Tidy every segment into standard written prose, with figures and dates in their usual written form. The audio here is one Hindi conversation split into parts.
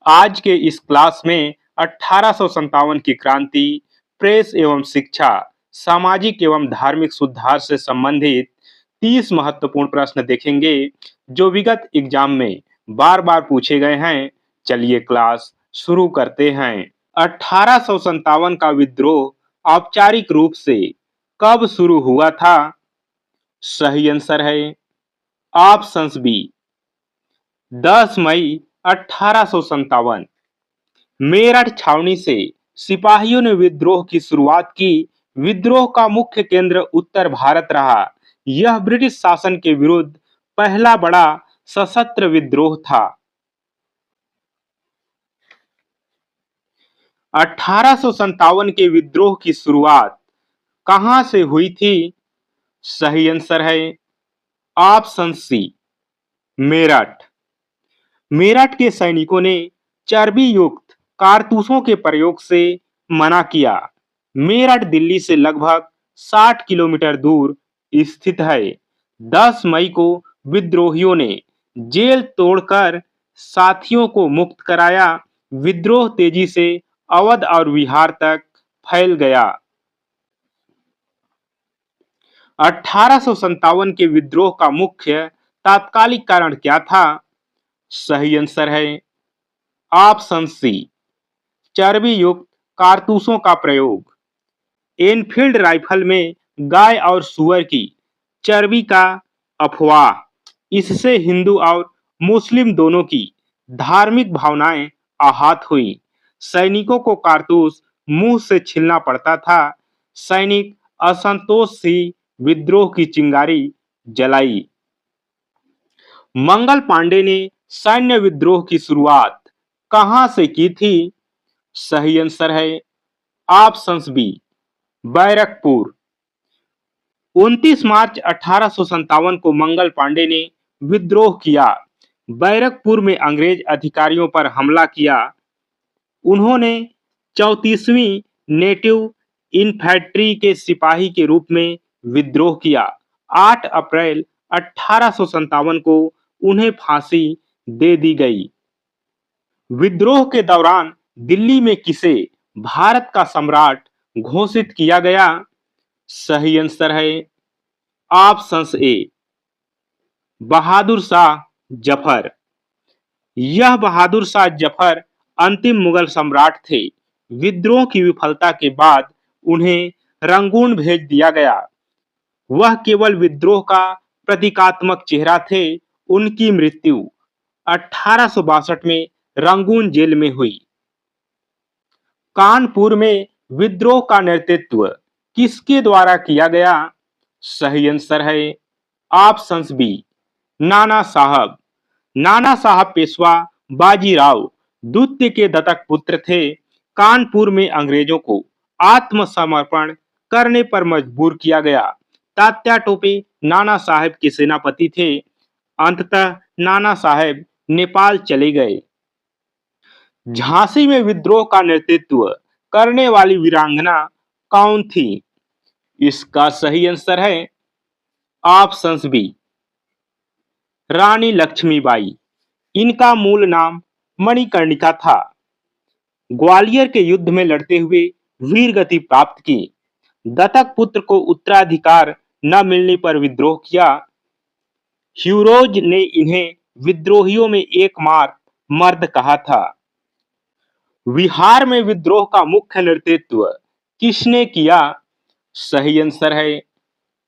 आज के इस क्लास में 1857 की क्रांति, प्रेस एवं शिक्षा, सामाजिक एवं धार्मिक सुधार से संबंधित 30 महत्वपूर्ण प्रश्न देखेंगे जो विगत एग्जाम में बार बार पूछे गए हैं। चलिए क्लास शुरू करते हैं। 1857 का विद्रोह औपचारिक रूप से कब शुरू हुआ था? सही आंसर है ऑप्शंस बी 10 मई 1857। मेरठ छावनी से सिपाहियों ने विद्रोह की शुरुआत की। विद्रोह का मुख्य केंद्र उत्तर भारत रहा। यह ब्रिटिश शासन के विरुद्ध पहला बड़ा सशस्त्र विद्रोह था। 1857 के विद्रोह की शुरुआत कहां से हुई थी? सही आंसर है ऑप्शन सी मेरठ। मेरठ के सैनिकों ने चर्बी युक्त कारतूसों के प्रयोग से मना किया। मेरठ दिल्ली से लगभग 60 किलोमीटर दूर स्थित है। 10 मई को विद्रोहियों ने जेल तोड़कर साथियों को मुक्त कराया। विद्रोह तेजी से अवध और बिहार तक फैल गया। 1857 के विद्रोह का मुख्य तात्कालिक कारण क्या था? सही आंसर है ऑप्शन सी चर्बी युक्त कारतूसों का प्रयोग। एनफील्ड राइफल में गाय और सुअर की चर्बी का अफवाह, इससे हिंदू और मुस्लिम दोनों की धार्मिक भावनाएं आहत हुई। सैनिकों को कारतूस मुंह से छीलना पड़ता था। सैनिक असंतोष से विद्रोह की चिंगारी जलाई। मंगल पांडे ने सैन्य विद्रोह की शुरुआत कहां से की थी? सही आंसर है ऑप्शंस बी बैरकपुर। 29 मार्च 1857 को मंगल पांडे ने विद्रोह किया। बैरकपुर में अंग्रेज अधिकारियों पर हमला किया। उन्होंने 34वीं नेटिव इन्फैंट्री के सिपाही के रूप में विद्रोह किया। 8 अप्रैल 1857 को उन्हें फांसी दे दी गई। विद्रोह के दौरान दिल्ली में किसे भारत का सम्राट घोषित किया गया? सही आंसर है ऑप्शंस ए बहादुर शाह जफर। यह बहादुर शाह जफर अंतिम मुगल सम्राट थे। विद्रोह की विफलता के बाद उन्हें रंगून भेज दिया गया। वह केवल विद्रोह का प्रतीकात्मक चेहरा थे। उनकी मृत्यु 1862 में रंगून जेल में हुई। कानपुर में विद्रोह का नेतृत्व किसके द्वारा किया गया? सही आंसर है ऑप्शंस बी नाना साहब। नाना साहब पेशवा बाजीराव द्वितीय के दत्तक पुत्र थे। कानपुर में अंग्रेजों को आत्मसमर्पण करने पर मजबूर किया गया। तात्या टोपे नाना साहेब के सेनापति थे। अंततः नाना साहेब नेपाल चले गए। झांसी में विद्रोह का नेतृत्व करने वाली वीरांगना कौन थी? इसका सही आंसर है ऑप्शंस बी रानी लक्ष्मीबाई। इनका मूल नाम मणिकर्णिका था। ग्वालियर के युद्ध में लड़ते हुए वीर गति प्राप्त की। दत्तक पुत्र को उत्तराधिकार न मिलने पर विद्रोह किया। ह्यूरोज ने इन्हें विद्रोहियों में एकमात्र मर्द कहा था। बिहार में विद्रोह का मुख्य नेतृत्व किसने किया? सही आंसर है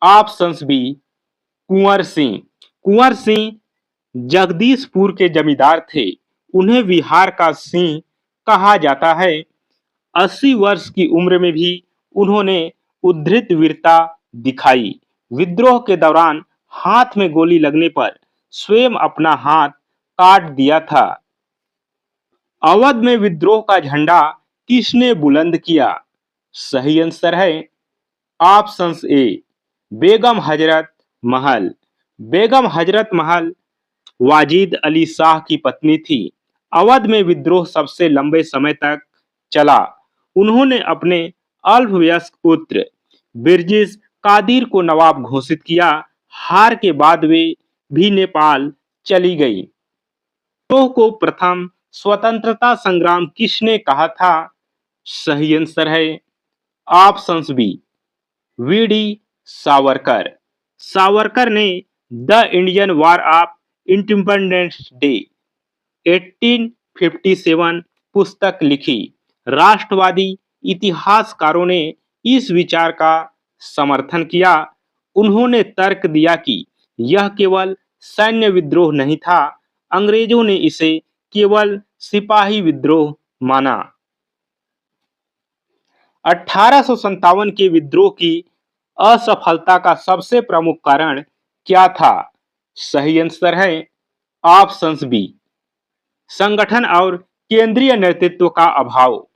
ऑप्शंस बी कुंवर सिंह। कुंवर सिंह जगदीशपुर के जमींदार थे। उन्हें बिहार का सिंह कहा जाता है। 80 वर्ष की उम्र में भी उन्होंने उद्धृत वीरता दिखाई। विद्रोह के दौरान हाथ में गोली लगने पर स्वयं अपना हाथ काट दिया था। अवध में विद्रोह का झंडा किसने बुलंद किया? सही आंसर है ऑप्शंस ए बेगम हजरत महल। बेगम हजरत महल वाजिद अली शाह की पत्नी थी। अवध में विद्रोह सबसे लंबे समय तक चला। उन्होंने अपने अल्पवयस्क पुत्र बिरजिस कादिर को नवाब घोषित किया। हार के बाद वे भी नेपाल चली गई। विद्रोह को प्रथम स्वतंत्रता संग्राम किसने कहा था? सही आंसर है option B, VD Savarkar. Savarkar ने the Indian war of independence day 1857 पुस्तक लिखी। राष्ट्रवादी इतिहासकारों ने इस विचार का समर्थन किया। उन्होंने तर्क दिया कि यह केवल सैन्य विद्रोह नहीं था, अंग्रेजों ने इसे केवल सिपाही विद्रोह माना। 1857 के विद्रोह की असफलता का सबसे प्रमुख कारण क्या था? सही आंसर है ऑप्शन बी, संगठन और केंद्रीय नेतृत्व का अभाव।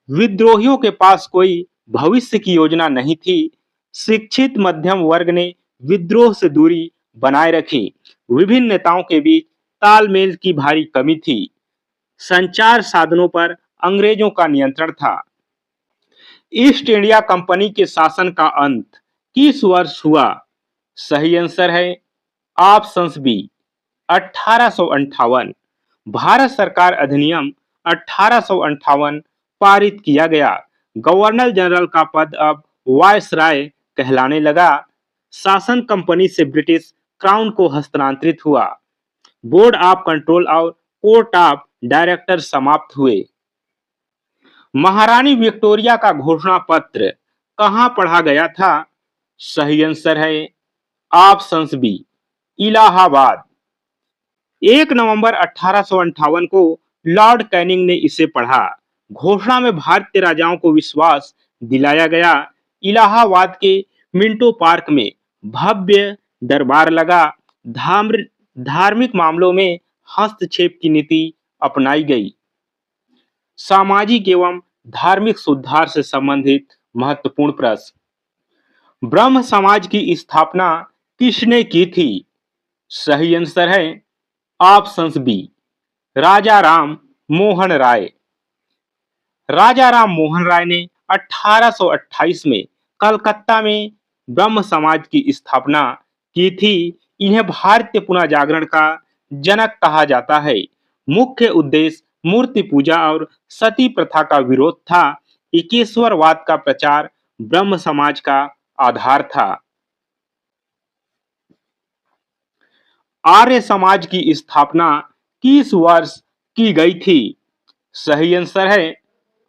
विद्रोहियों के पास कोई भविष्य की योजना नहीं थी। शिक्षित मध्यम वर्ग ने विद्रोह से दूरी बनाए रखी। विभिन्न नेताओं के बीच तालमेल की भारी कमी थी। संचार साधनों पर अंग्रेजों का नियंत्रण था। ईस्ट इंडिया कंपनी के शासन का अंत किस वर्ष हुआ? सही आंसर है ऑप्शन बी, 1858। भारत सरकार अधिनियम 1858 पारित किया गया। गवर्नर जनरल का पद अब वायसराय कहलाने लगा। शासन कंपनी से ब्रिटिश क्राउन को हस्तांतरित हुआ। बोर्ड ऑफ कंट्रोल और कोर्ट ऑफ डायरेक्टर समाप्त हुए। महारानी विक्टोरिया का घोषणा पत्र कहां पढ़ा गया था? सही आंसर है ऑप्शन बी, इलाहाबाद। 1 नवंबर 1858 को लॉर्ड कैनिंग ने इसे पढ़ा। घोषणा में भारतीय राजाओं को विश्वास दिलाया गया। इलाहाबाद के मिंटो पार्क में भव्य दरबार लगा। धार्मिक मामलों में हस्तक्षेप की नीति अपनाई गई। सामाजिक एवं धार्मिक सुधार से संबंधित महत्वपूर्ण प्रश्न। ब्रह्म समाज की स्थापना किसने की थी? सही आंसर है ऑप्शन बी, राजा राम मोहन राय। राजा राम मोहन राय ने 1828 में कलकत्ता में ब्रह्म समाज की स्थापना की थी। इन्हें भारतीय पुनः जागरण का जनक कहा जाता है। मुख्य उद्देश्य मूर्ति पूजा और सती प्रथा का विरोध था। एकेश्वरवाद का प्रचार ब्रह्म समाज का आधार था। आर्य समाज की स्थापना किस वर्ष की गई थी? सही आंसर है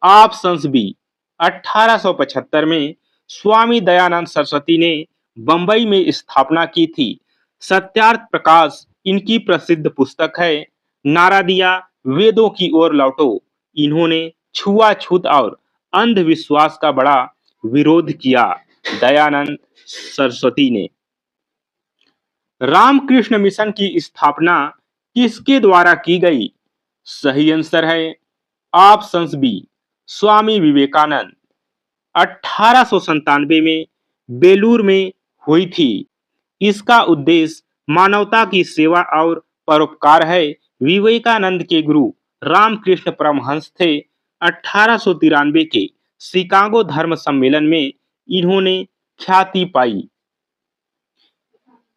ऑप्शन बी, 1875 में स्वामी दयानंद सरस्वती ने बंबई में स्थापना की थी। सत्यार्थ प्रकाश इनकी प्रसिद्ध पुस्तक है। नारा दिया वेदों की ओर लौटो। इन्होंने छुआछूत और अंधविश्वास का बड़ा विरोध किया। दयानंद सरस्वती ने रामकृष्ण मिशन की स्थापना किसके द्वारा की गई? सही आंसर है ऑप्शन बी, स्वामी विवेकानंद। 1897 में बेलूर में हुई थी। इसका उद्देश्य मानवता की सेवा और परोपकार है। विवेकानंद के गुरु रामकृष्ण परमहंस थे। 1893 के शिकागो धर्म सम्मेलन में इन्होंने ख्याति पाई।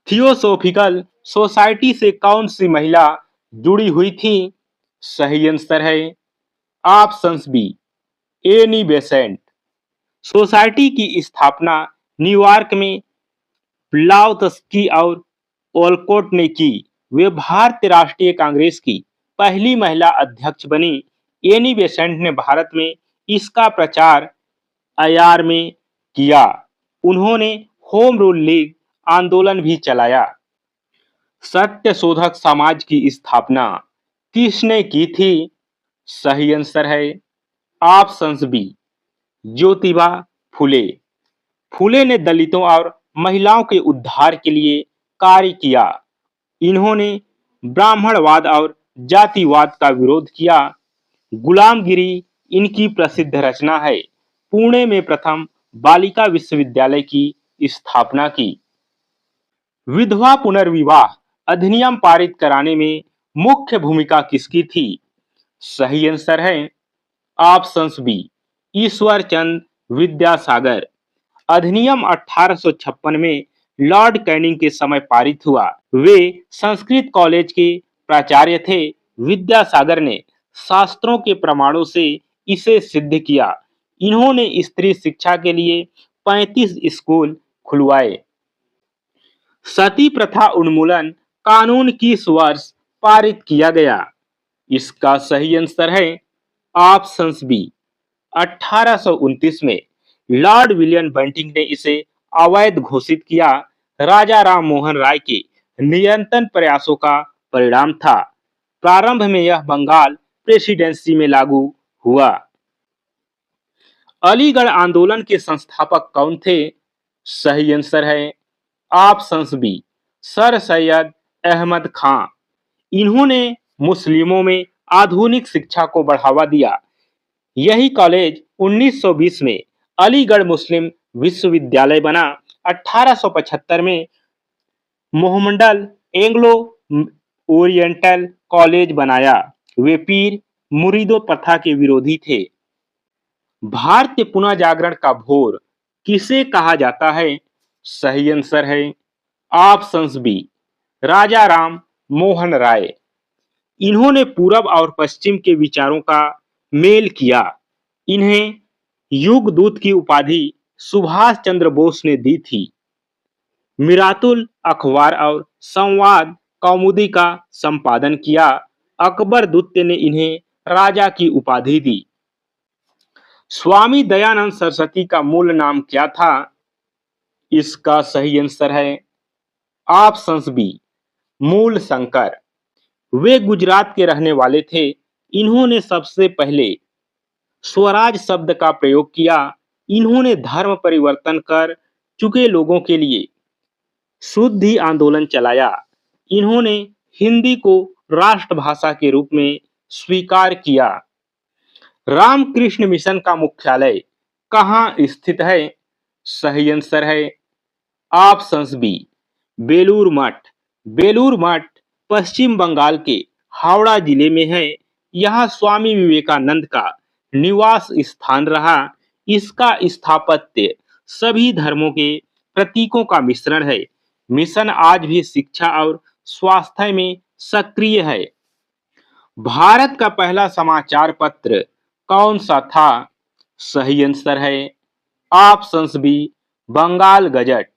थियोसोफिकल सोसाइटी से कौन सी महिला जुड़ी हुई थी? सही आंसर है option B, Annie Besant. Society की स्थापना न्यूयॉर्क में ब्लाउत्स्की और ओलकोट ने की। वे भारतीय राष्ट्रीय कांग्रेस की पहली महिला अध्यक्ष बनी। एनी बेसेंट ने भारत में इसका प्रचार आयार में किया। उन्होंने होम रूल लीग आंदोलन भी चलाया। सत्य शोधक समाज की स्थापना किसने की थी? सही आंसर है ऑप्शन बी, ज्योतिबा फुले। फुले ने दलितों और महिलाओं के उद्धार के लिए कार्य किया। इन्होंने ब्राह्मणवाद और जातिवाद का विरोध किया। गुलामगिरी इनकी प्रसिद्ध रचना है। पुणे में प्रथम बालिका विश्वविद्यालय की स्थापना की। विधवा पुनर्विवाह अधिनियम पारित कराने में मुख्य भूमिका किसकी थी? सही आंसर है ऑप्शन बी, ईश्वर चंद्र विद्यासागर। अधिनियम 1856 में लॉर्ड कैनिंग के समय पारित हुआ। वे संस्कृत कॉलेज के प्राचार्य थे। विद्यासागर ने शास्त्रों के प्रमाणों से इसे सिद्ध किया। इन्होंने स्त्री शिक्षा के लिए 35 स्कूल खुलवाए। सती प्रथा उन्मूलन कानून किस वर्ष पारित किया गया? इसका सही आंसर है ऑप्शन बी 1829 में। लॉर्ड विलियम बेंटिंक ने इसे अवैध घोषित किया। राजा राम मोहन राय के निरंतर प्रयासों का परिणाम था। प्रारंभ में यह बंगाल प्रेसिडेंसी में लागू हुआ। अलीगढ़ आंदोलन के संस्थापक कौन थे? सही आंसर है option B sir Syed Ahmad Khan. इन्होंने मुस्लिमों में आधुनिक शिक्षा को बढ़ावा दिया। यही कॉलेज 1920 में अलीगढ़ मुस्लिम विश्वविद्यालय बना। 1875 में मोहम्मडन एंग्लो ओरिएंटल कॉलेज बनाया। वे पीर मुरीदों प्रथा के विरोधी थे। भारतीय पुनः जागरण का भोर किसे कहा जाता है? सही आंसर है ऑप्शन बी राजा राम मोहन राय। इन्होंने पूरब और पश्चिम के विचारों का मेल किया। इन्हें युग दूत की उपाधि सुभाष चंद्र बोस ने दी थी। मिरातुल अखबार और संवाद कौमुदी का संपादन किया। अकबर द्वितीय ने इन्हें राजा की उपाधि दी। स्वामी दयानंद सरस्वती का मूल नाम क्या था? इसका सही आंसर है ऑप्शन बी मूल शंकर। वे गुजरात के रहने वाले थे। इन्होंने सबसे पहले स्वराज शब्द का प्रयोग किया। इन्होंने धर्म परिवर्तन कर चुके लोगों के लिए शुद्धि आंदोलन चलाया। इन्होंने हिंदी को राष्ट्रभाषा के रूप में स्वीकार किया। रामकृष्ण मिशन का मुख्यालय कहाँ स्थित है? सही आंसर है ऑप्शन बी बेलूर मठ। बेलूर मठ पश्चिम बंगाल के हावड़ा जिले में है। यहाँ स्वामी विवेकानंद का निवास स्थान रहा। इसका स्थापत्य सभी धर्मों के प्रतीकों का मिश्रण है। मिशन आज भी शिक्षा और स्वास्थ्य में सक्रिय है। भारत का पहला समाचार पत्र कौन सा था? सही आंसर है ऑप्शन बी बंगाल गजट।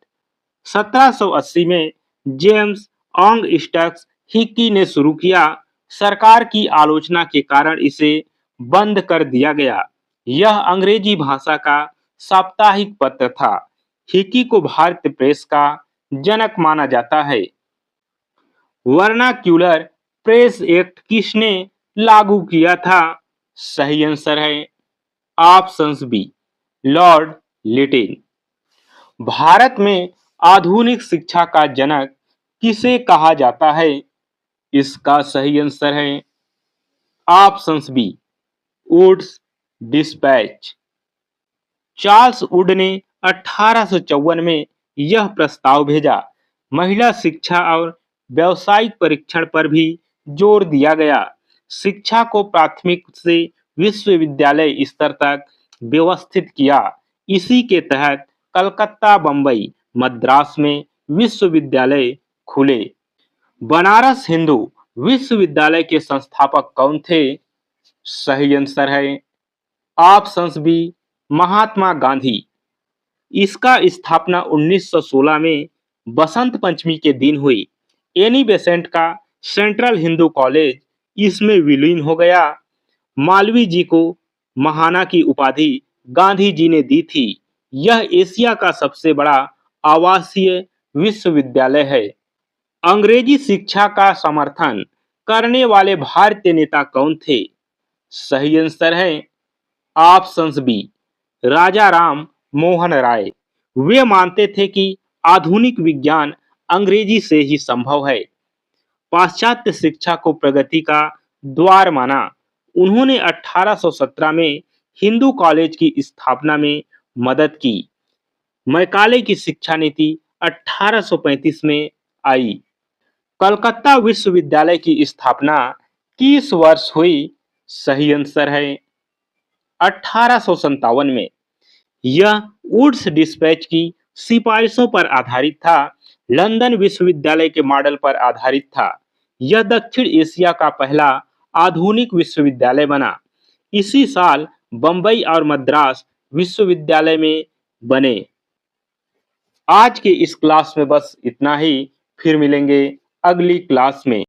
1780 में जेम्स ऑंग स्टक्स हिक्की ने शुरू किया। सरकार की आलोचना के कारण इसे बंद कर दिया गया। यह अंग्रेजी भाषा का साप्ताहिक पत्र था। हिक्की को भारतीय प्रेस का जनक माना जाता है। वर्नाक्यूलर प्रेस एक्ट किसने लागू किया था? सही आंसर है option B Lord Lytton. Bharat में आधुनिक शिक्षा का जनक किसे कहा जाता है? इसका सही आंसर है option B Wood's dispatch. Charles Wood ने 1854 में यह प्रस्ताव भेजा। महिला शिक्षा और व्यावसायिक परीक्षण पर भी जोर दिया गया। शिक्षा को प्राथमिक से विश्वविद्यालय स्तर तक व्यवस्थित किया। इसी के तहत कलकत्ता, बंबई, मद्रास में विश्वविद्यालय खुले। बनारस हिंदू विश्वविद्यालय के संस्थापक कौन थे? सही आंसर है ऑप्शन बी महात्मा गांधी। इसका स्थापना 1916 में बसंत पंचमी के दिन हुई। एनी बेसेंट का सेंट्रल हिंदू कॉलेज इसमें विलीन हो गया। मालवीय जी को महाना की उपाधि गांधी जी ने दी थी। यह एशिया का सबसे बड़ा आवासीय विश्वविद्यालय है। अंग्रेजी शिक्षा का समर्थन करने वाले भारतीय नेता कौन थे? सही आंसर है ऑप्शन बी राजा राम मोहन राय। वे मानते थे कि आधुनिक विज्ञान अंग्रेजी से ही संभव है। पाश्चात्य शिक्षा को प्रगति का द्वार माना। उन्होंने 1817 में हिंदू कॉलेज की स्थापना में मदद की। मैकाले की शिक्षा नीति 1835 में आई। कलकत्ता विश्वविद्यालय की स्थापना किस वर्ष हुई? सही आंसर है 1857 में। यह वुड्स डिस्पैच की सिफारिशों पर आधारित था। लंदन विश्वविद्यालय के मॉडल पर आधारित था। यह दक्षिण एशिया का पहला आधुनिक विश्वविद्यालय बना। इसी साल बंबई और मद्रास विश्वविद्यालय में बने। आज के इस क्लास में बस इतना ही। फिर मिलेंगे अगली क्लास में।